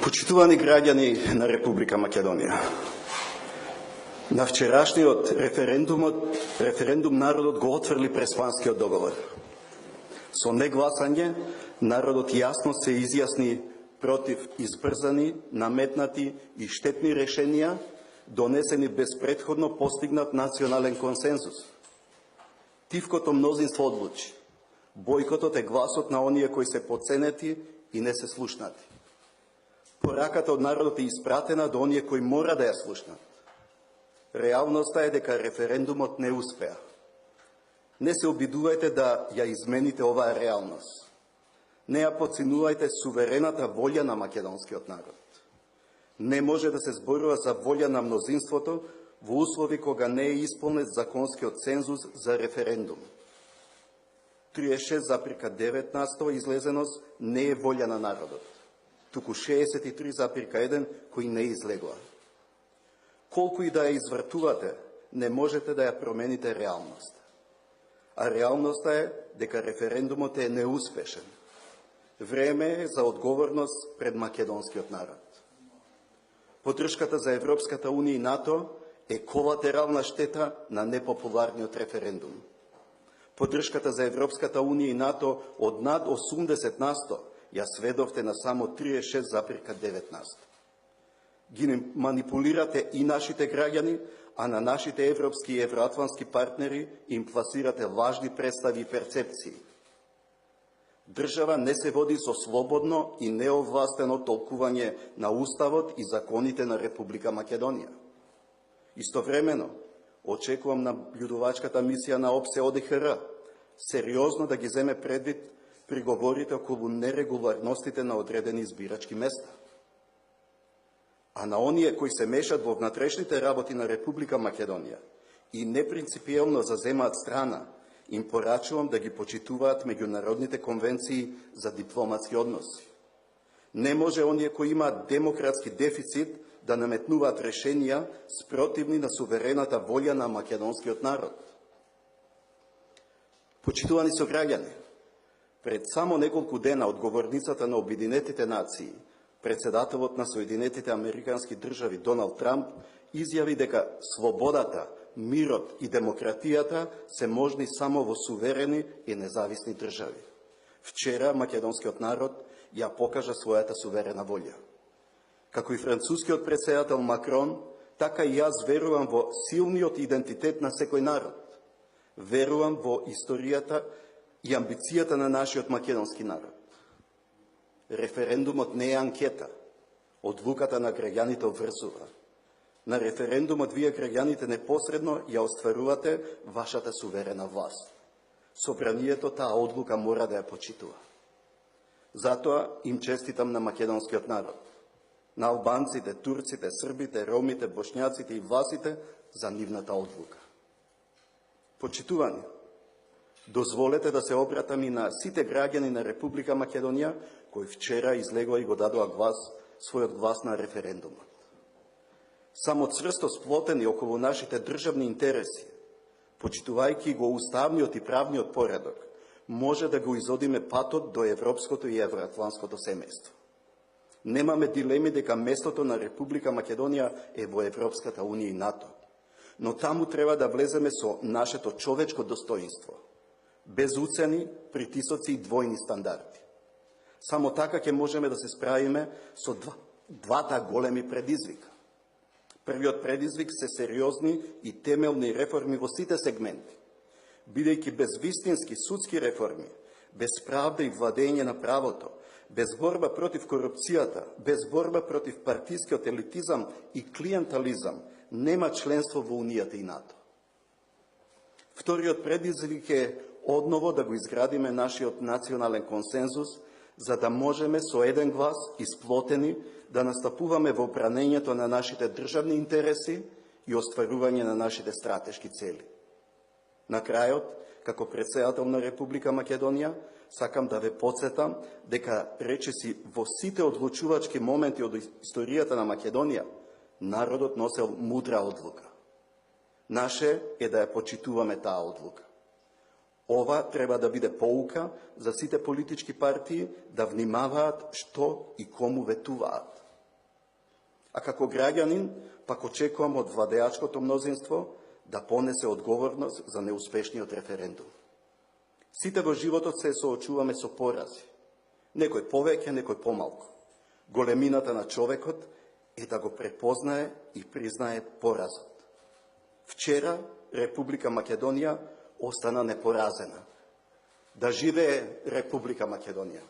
Почитувани граѓани на Република Македонија, на вчерашниот референдум народот го отфрли Преспанскиот договор. Со негласање, народот јасно се изјасни против избрзани, наметнати и штетни решенија, донесени без претходно постигнат национален консензус. Тивкото мнозинство одлучи. Бојкотот е гласот на оние кои се подценети и не се слушнати. Пораката од народот е испратена до оние кои мора да ја слушнат. Реалноста е дека референдумот не успеа. Не се обидувајте да ја измените оваа реалност. Не ја подценувајте суверената волја на македонскиот народ. Не може да се зборува за волја на мнозинството во услови кога не е исполнет законскиот цензус за референдум. 36,9% излезеност не е волја на народот, туку 63,1% кои не излегоа. Колку и да ја извртувате, не можете да ја промените реалност. А реалноста е дека референдумот е неуспешен. Време е за одговорност пред македонскиот народ. Поддршката за Европската Унија и НАТО е колатерална штета на непопуларниот референдум. Поддршката за Европската Унија и НАТО од над 80% ја сведовте на само 36,9%. Ги манипулирате и нашите граѓани, а на нашите европски и евроатлантски партнери им пласирате лажни представи и перцепции. Држава не се води со слободно и неовластено толкување на Уставот и законите на Република Македонија. Истовремено, очекувам наблюдувачката мисија на ОПСЕ ОДХР сериозно да ги земе предвид приговорите околу нерегуларностите на одредени избирачки места. А на оние кои се мешат во внатрешните работи на Република Македонија и непринципиелно заземаат страна, им порачувам да ги почитуваат меѓународните конвенции за дипломатски односи. Не може оние кои имаат демократски дефицит да наметнуваат решенија спротивни на суверената волја на македонскиот народ. Почитувани сограѓани, пред само неколку дена одговорницата на Обединетите нации, председателот на Соединетите Американски држави Доналд Трамп изјави дека слободата, мирот и демократијата се можни само во суверени и независни држави. Вчера македонскиот народ ја покажа својата суверена волја. Како и францускиот претседател Макрон, така и јас верувам во силниот идентитет на секој народ. Верувам во историјата и амбицијата на нашиот македонски народ. Референдумот не е анкета. Одлуката на граѓаните обврзува. На референдумот вие граѓаните непосредно ја остварувате вашата суверена власт. Собранието таа одлука мора да ја почитува. Затоа им честитам на македонскиот народ, на албанците, турците, србите, ромите, бошњаците и власите за нивната одлука. Почитувани, дозволете да се обратам и на сите граѓани на Република Македонија кои вчера излегоа и го дадоа својот глас на референдумот. Само цврсто сплотени околу нашите државни интереси, почитувајќи го уставниот и правниот поредок, може да го изодиме патот до европското и евроатлантското семејство. Немаме дилеми дека местото на Република Македонија е во Европската Унија и НАТО, но таму треба да влеземе со нашето човечко достоинство, без уцени, притисоци и двојни стандарди. Само така ќе можеме да се справиме со двата големи предизвика. Првиот предизвик се сериозни и темелни реформи во сите сегменти. Бидејќи без вистински судски реформи, без правда и владење на правото, без борба против корупцијата, без борба против партискиот елитизам и клиентализам, нема членство во Унијата и НАТО. Вториот предизвик е одново да го изградиме нашиот национален консензус, за да можеме со еден глас исплотени да настапуваме во бранењето на нашите државни интереси и остварување на нашите стратешки цели. На крајот, како претседател на Република Македонија, сакам да ве потсетам дека речиси во сите одлучувачки моменти од историјата на Македонија, народот носел мудра одлука. Наше е да ја почитуваме таа одлука. Ова треба да биде поука за сите политички партии да внимаваат што и кому ветуваат. А како граѓанин, пак очекувам од владеачкото мнозинство да понесе одговорност за неуспешниот референдум. Сите во животот се соочуваме со порази. Некој повеќе, некој помалку. Големината на човекот е да го препознае и признае поразот. Вчера Република Македонија остана непоразена. Да живее Република Македонија!